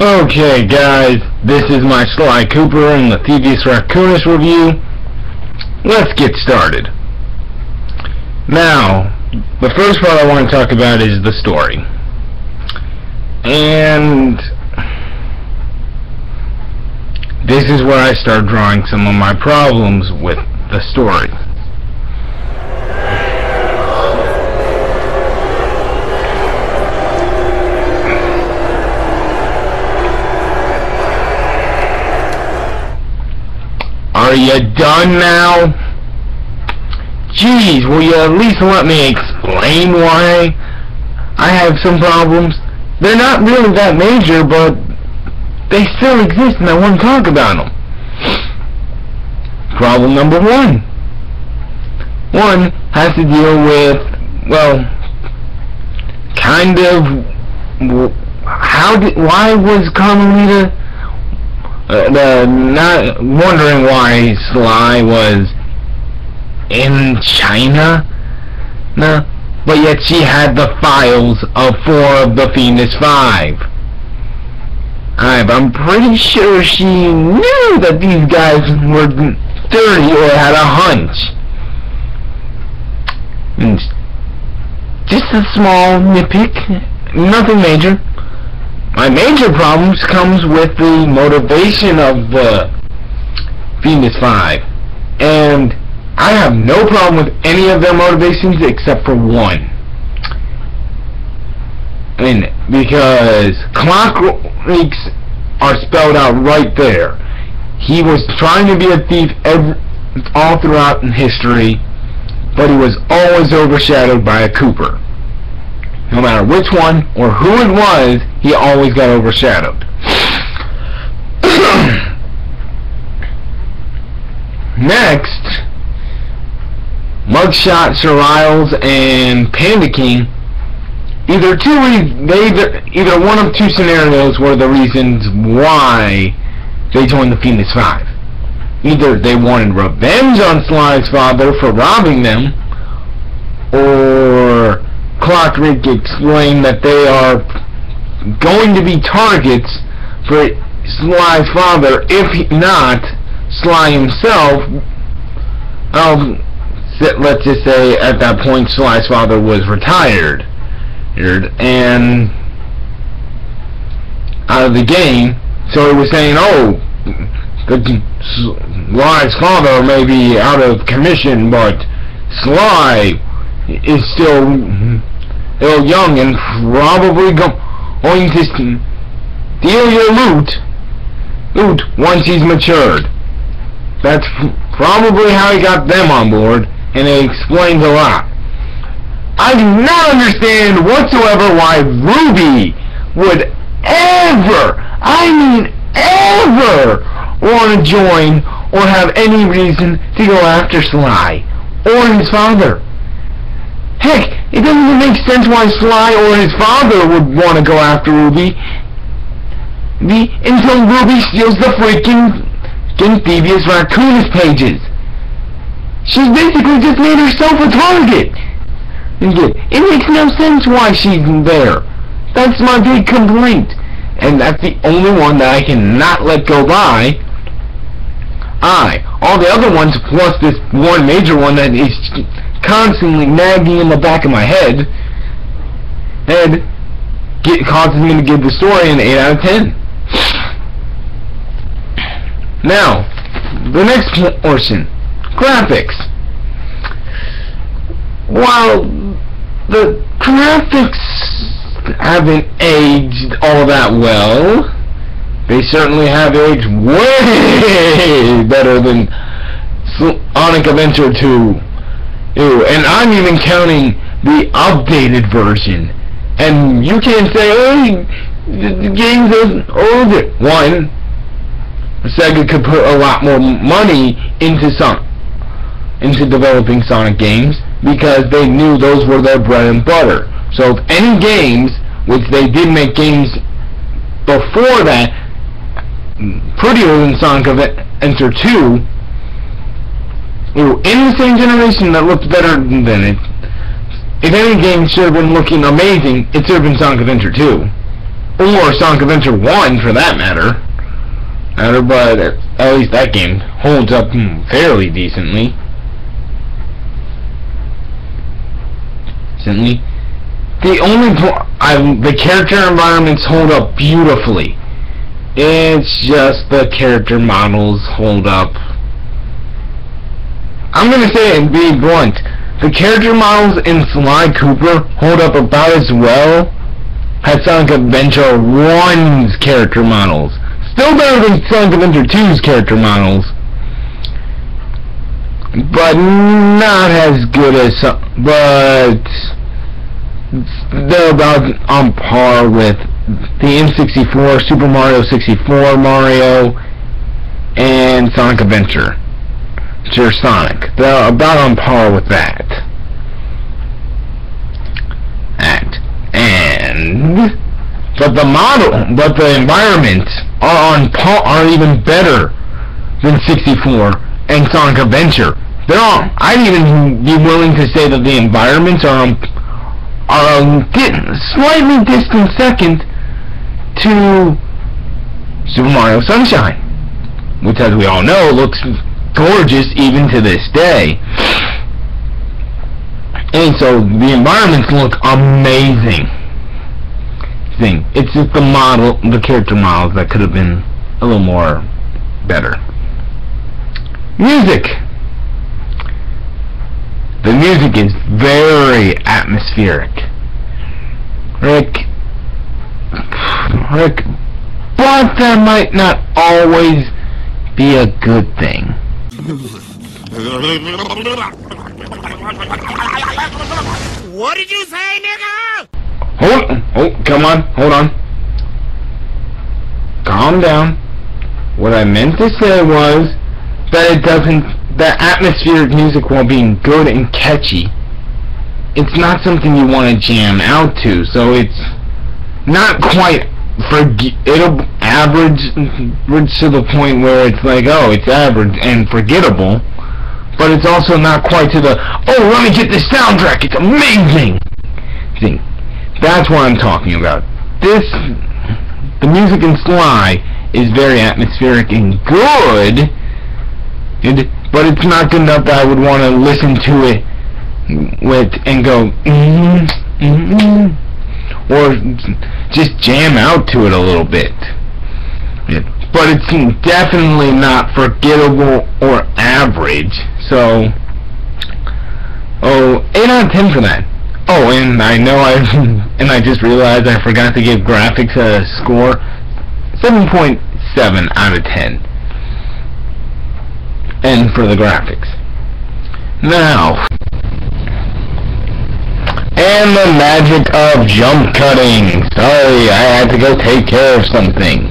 Okay guys, this is my SLY COOPER and the Thievius Racoonus review. Let's get started. Now, the first part I want to talk about is the story. And this is where I start drawing some of my problems with the story. Are you done now? Jeez, will you at least let me explain why I have some problems? They're not really that major, but they still exist and I want to talk about them. Problem number one. One has to deal with, well, kind of, why was Carmelita not wondering why SLY was in China? No, but yet she had the files of 4 of the Phoenix 5. I'm pretty sure she knew that these guys were dirty or had a hunch. And just a small nitpick, nothing major. My major problems comes with the motivation of Phoenix 5, and I have no problem with any of their motivations except for one. Because clockworks are spelled out right there. He was trying to be a thief all throughout in history, but he was always overshadowed by a Cooper. No matter which one or who it was, he always got overshadowed. Next, Mugshot, Sir Isles, and Panda King. Either one of two scenarios were the reasons why they joined the Phoenix 5. Either they wanted revenge on SLY's father for robbing them, or Clockwork explained that they are going to be targets for SLY's father, if not SLY himself. Let's just say at that point SLY's father was retired and out of the game, so he was saying, oh, SLY's father may be out of commission, but SLY is still young and probably going to steal your loot once he's matured. That's probably how he got them on board, and it explains a lot. I do not understand whatsoever why Ruby would ever, I mean ever, want to join or have any reason to go after SLY or his father. Heck, it doesn't even make sense why SLY or his father would want to go after Ruby until Ruby steals the freaking Thievius Racoonus pages. She's basically just made herself a target. It makes no sense why she's there. That's my big complaint. And that's the only one that I cannot let go by. All the other ones, plus this one major one that is constantly nagging in the back of my head, and causes me to give the story an 8 out of 10. Now, the next portion, graphics. While the graphics haven't aged all that well, they certainly have aged way better than Sonic Adventure 2. And I'm even counting the updated version. And you can't say, oh, the game's older. One, Sega could put a lot more money into developing Sonic games because they knew those were their bread and butter. So if any games, which they did make games before that, prettier than Sonic Adventure 2, in the same generation that looked better than it, if any game should have been looking amazing, it should have been Sonic Adventure 2. or Sonic Adventure 1 for that matter. But at least that game holds up fairly decently. The character environments hold up beautifully. It's just the character models hold up. I'm gonna say it and be blunt. The character models in SLY Cooper hold up about as well as Sonic Adventure 1's character models. Still better than Sonic Adventure 2's character models, but not as good as but they're about on par with the N64, Super Mario 64 Mario, and Sonic Adventure. Sonic. They're about on par with that. But the environments are even better than 64 and Sonic Adventure. I'd even be willing to say that the environments are slightly distant second to Super Mario Sunshine, which, as we all know, looks gorgeous even to this day. And so the environments look amazing. It's just the character models that could have been a little more better. Music. The music is very atmospheric. Rick, but that might not always be a good thing. What did you say, nigga? Come on, hold on. Calm down. What I meant to say was that that atmospheric music, while being good and catchy, it's not something you want to jam out to, so it's not quite average to the point where it's like, oh, it's average and forgettable, but it's also not quite to the, oh, let me get this soundtrack, it's amazing thing. That's what I'm talking about. The music in SLY is very atmospheric and good, but it's not good enough that I would want to listen to it and go, or just jam out to it a little bit. But it's definitely not forgettable or average, so 8 out of 10 for that. Oh, and I know I just realized I forgot to give graphics a score. 7.7 out of 10. And for the graphics. Now, and the magic of jump cutting. Sorry, I had to go take care of something.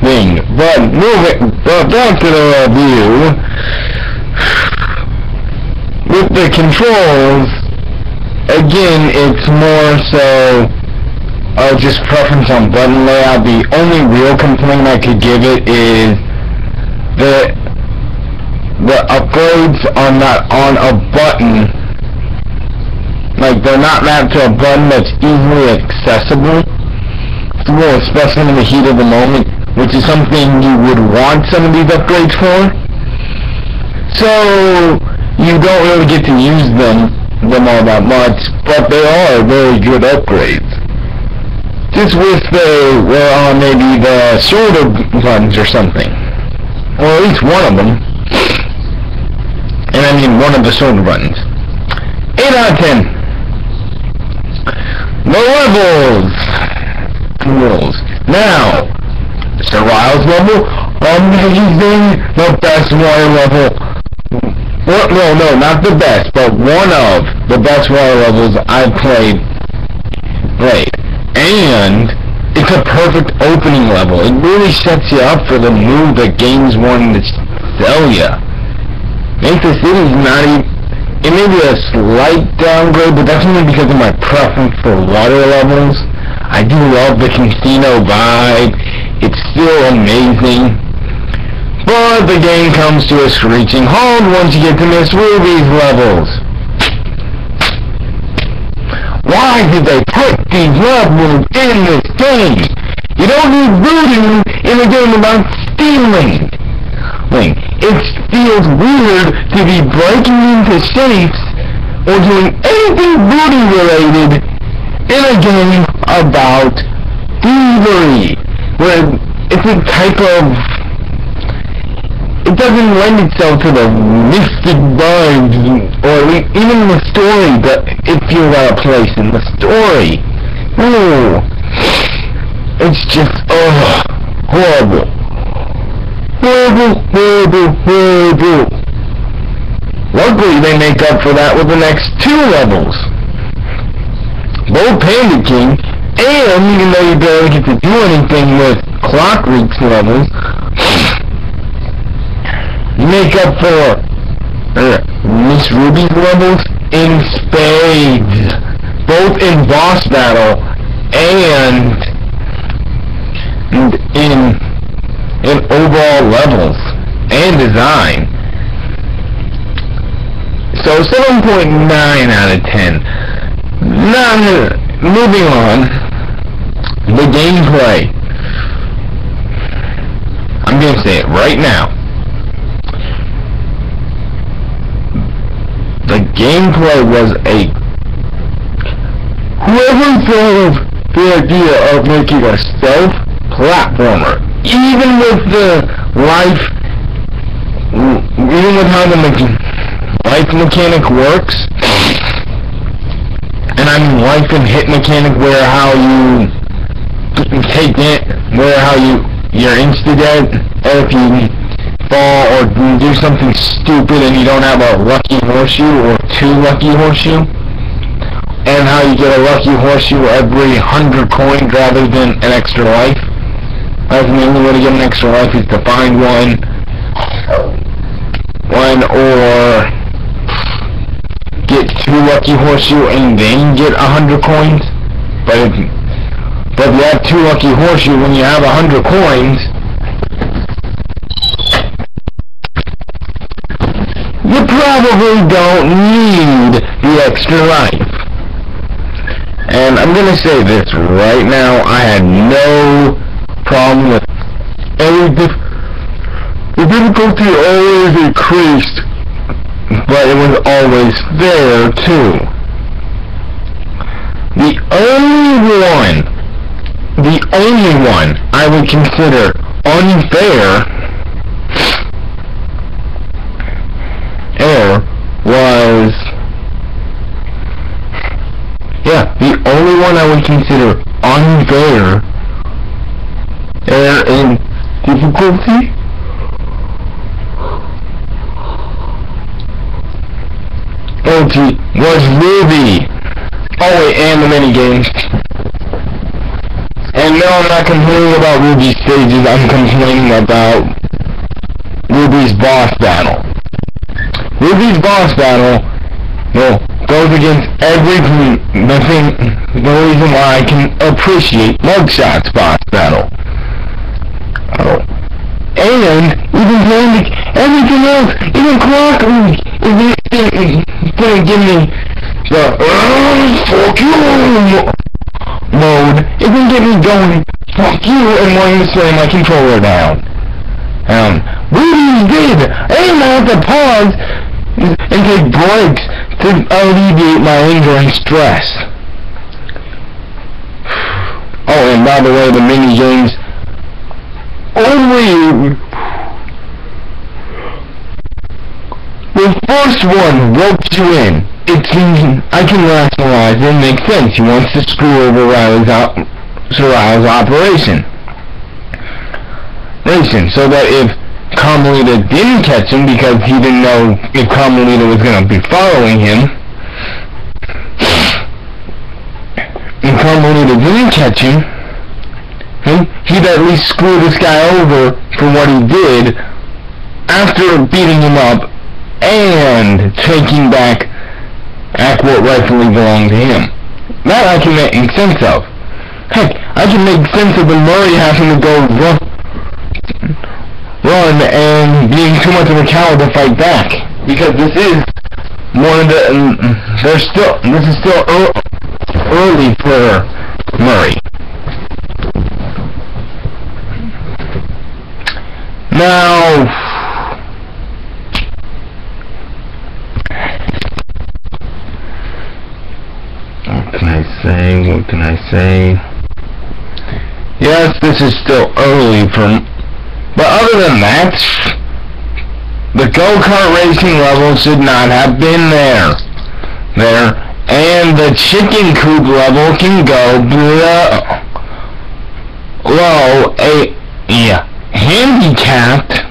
But back to the review. With the controls, again, it's more so just preference on button layout. The only real complaint I could give it is that the upgrades are not on a button. Like, they're not mapped to a button that's easily accessible, especially in the heat of the moment, which is something you would want some of these upgrades for. So you don't really get to use them all that much, but they are very good upgrades. Just wish they were on maybe the shoulder buttons or something, or at least one of them. And I mean one of the shoulder buttons. 8 out of 10. The levels. Now, Sir Ryle's level, amazing, the best water level. Well, no, not the best, but one of the best water levels I've played. And it's a perfect opening level. It really sets you up for the move that game's wanting to sell you. Makes the cities not even... It may be a slight downgrade, but that's only because of my preference for water levels. I do love the casino vibe. It's still amazing. But the game comes to a screeching halt once you get to Miss Ruby's levels. Why did they put these levels in this game? You don't need voodoo in a game about stealing. It feels weird to be breaking into safes or doing anything voodoo related in a game about thievery, where it's a type of... It doesn't lend itself to the mystic vibes, or even the story, but it feels out of place in the story. No. It's just, horrible. Horrible. Luckily, they make up for that with the next 2 levels. Both Panda King, and even though you barely get to do anything with Clock Reeks levels, you make up for Miss Ruby's levels in spades, both in boss battle and in overall levels and design. So 7.9 out of 10. Now, moving on, the gameplay. I'm gonna say it right now. The gameplay was whoever thought of the idea of making a stealth platformer, even with how the life mechanic works, and I mean life and hit mechanic, where how you take it, where how you're insta-dead, or if you fall or do something stupid and you don't have a lucky horseshoe or 2 lucky horseshoe, and how you get a lucky horseshoe every 100 coins rather than an extra life. That's the only way to get an extra life is to find one or get 2 lucky horseshoe and then get 100 coins. But if you have 2 lucky horseshoe when you have 100 coins, you probably don't need the extra life. And I'm gonna say this right now, I had no problem with the difficulty always increased, but it was always fair too. The only one I would consider unfair was, the only one I would consider unfair in difficulty was Ruby. Oh wait, and the minigames. And no, I'm not complaining about Ruby's stages, I'm complaining about Ruby's boss battle. Ruby's boss battle, goes against the reason why I can appreciate Mugshot's boss battle. And even everything else, even Clock Reeks, gonna give me the fuck you mode. It can get me going, fuck you, and wanting to slam my controller down. Ruby did, and I have to pause and take breaks to alleviate my anger and stress. Oh, and by the way, the mini games only the first one ropes you in. I can rationalize it and make sense. He wants to screw over Riley's operation. So that if Carmelita didn't catch him, because he didn't know if Carmelita was going to be following him, and Carmelita didn't catch him, he'd at least screw this guy over for what he did after beating him up and taking back what rightfully belonged to him. That I can make sense of. Heck, I can make sense of the Murray having to go run and being too much of a coward to fight back, because this is one of the this is still early for Murray. Now, what can I say? Yes, this is still early but other than that, the go-kart racing level should not have been there, and the chicken coop level can go below handicapped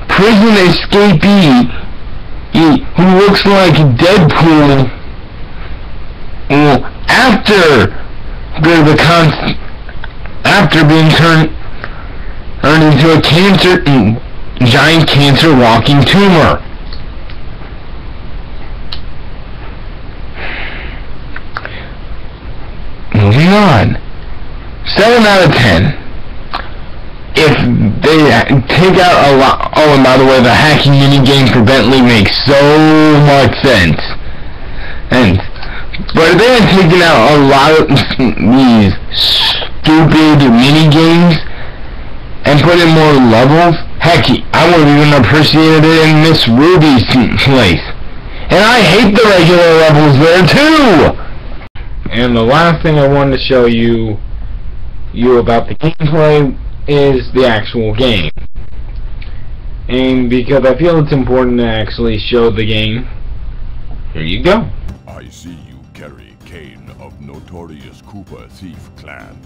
prison escapee who looks like Deadpool after being turned into a giant cancer walking tumor. Moving on. 7 out of 10. If they take out a lot, oh, and by the way, the hacking minigame for Bentley makes so much sense. But if they had taken out a lot of these stupid minigames and put in more levels, heck, I would have even appreciated it in Miss Ruby's place. And I hate the regular levels there too! And the last thing I wanted to show you about the gameplay is the actual game. And because I feel it's important to actually show the game, here you go. I see you carry Kane of Notorious Cooper Thief Clan.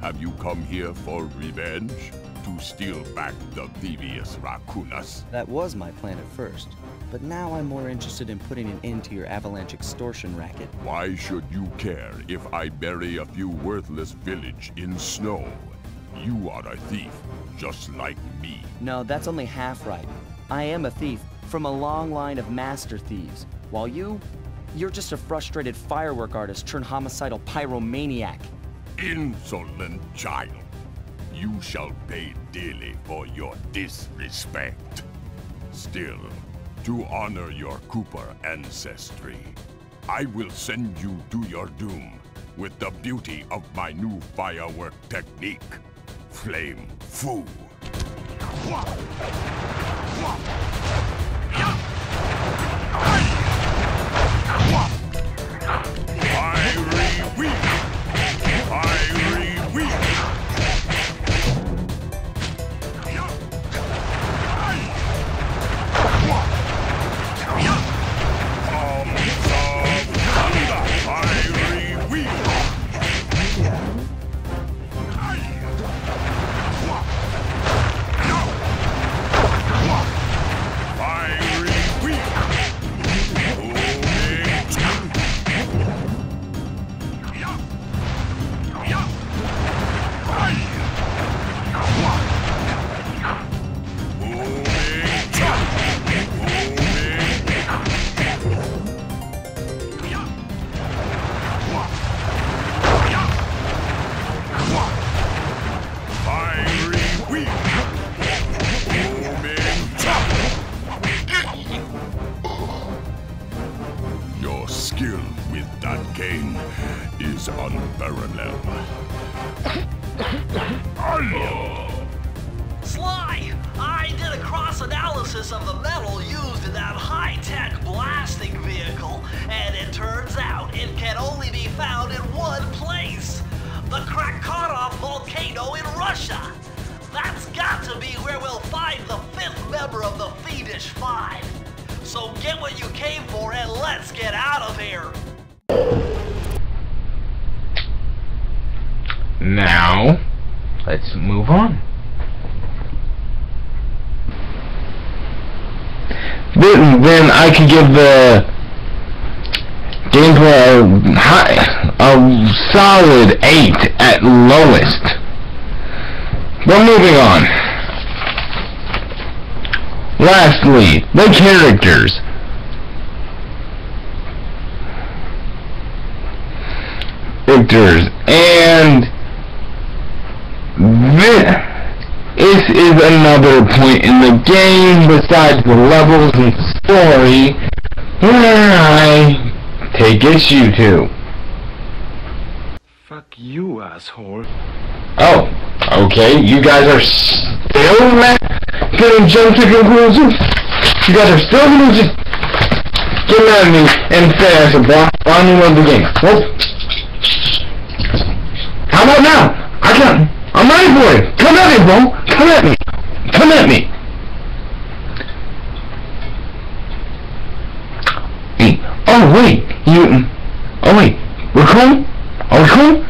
Have you come here for revenge? To steal back the Thievius Racoonus? That was my plan at first, but now I'm more interested in putting an end to your avalanche extortion racket. Why should you care if I bury a few worthless village in snow? You are a thief, just like me. No, that's only half right. I am a thief from a long line of master thieves, while you're just a frustrated firework artist turned homicidal pyromaniac. Insolent child. You shall pay dearly for your disrespect. Still, to honor your Cooper ancestry, I will send you to your doom with the beauty of my new firework technique, Flame Foo. Your skill with that cane is unparalleled. Sly, I did a cross-analysis of the metal used in that high-tech blasting vehicle, and it turns out it can only be found in one place. The Krakow volcano in Russia. That's got to be where we'll find the 5th member of the Fiendish Five. So get what you came for and let's get out of here. Now, let's move on. Then I could give the gameplay a solid 8 at lowest. But moving on. Lastly, the characters. And this is another point in the game besides the levels and story where I take issue to. Fuck you, asshole. Oh, okay. You guys are still gonna jump to conclusions? You guys are still gonna just get mad at me and say I should block me of the game. Well, how about now? I'm ready for it. Come at me, bro. Come at me. Come at me. Oh wait, oh wait, we're cool? Are we cool?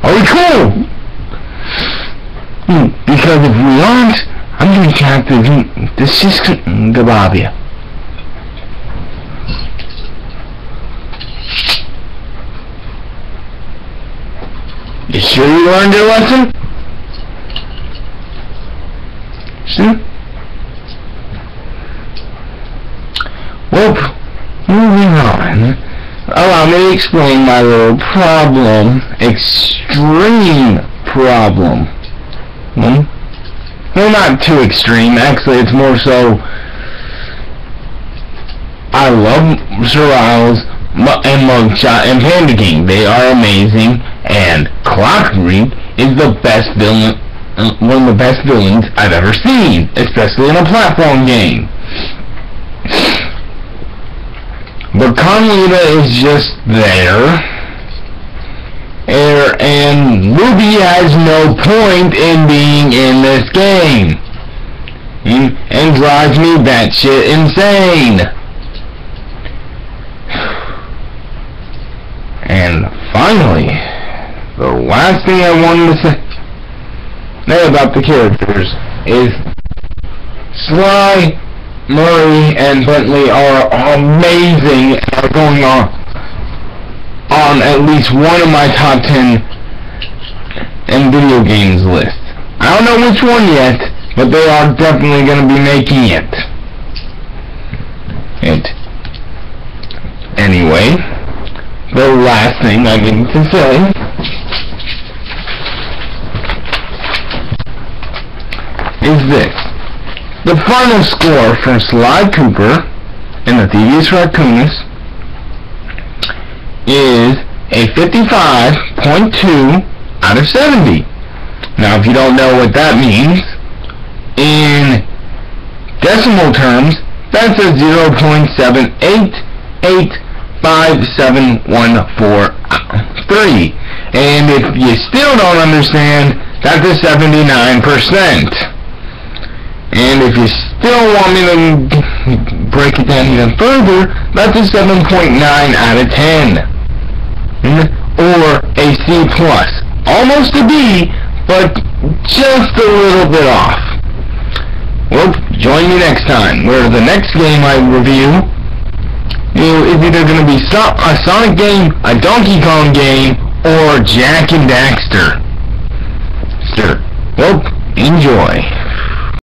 Are we cool? Because if we aren't, I'm gonna have to this is Gababia. You sure you learned your lesson? See? Well, moving on. Allow me to explain my little problem. Extreme problem. Well, not too extreme. Actually, it's more so. I love Survival's and Mugshot and Panda King. They are amazing. And Clock Reap is the best villain, one of the best villains I've ever seen, especially in a platform game. But Carmelita is just there, and Ruby has no point in being in this game, and drives me batshit insane. And finally, the last thing I wanted to say about the characters is Sly, Murray, and Bentley are amazing and are going on at least one of my top 10 in video games list. I don't know which one yet, but they are definitely going to be making it. Anyway, the last thing I need to say is this. The final score for SLY COOPER and the Thievius Racoonus is a 55.2 out of 70. Now, if you don't know what that means, in decimal terms, that's a 0.7885714.3. And if you still don't understand, that's a 79%. And if you still want me to break it down even further, that's a 7.9 out of 10. Or a C+. Almost a B, but just a little bit off. Well, join me next time, where the next game I review is either going to be a Sonic game, a Donkey Kong game, or Jak and Daxter. Well, enjoy.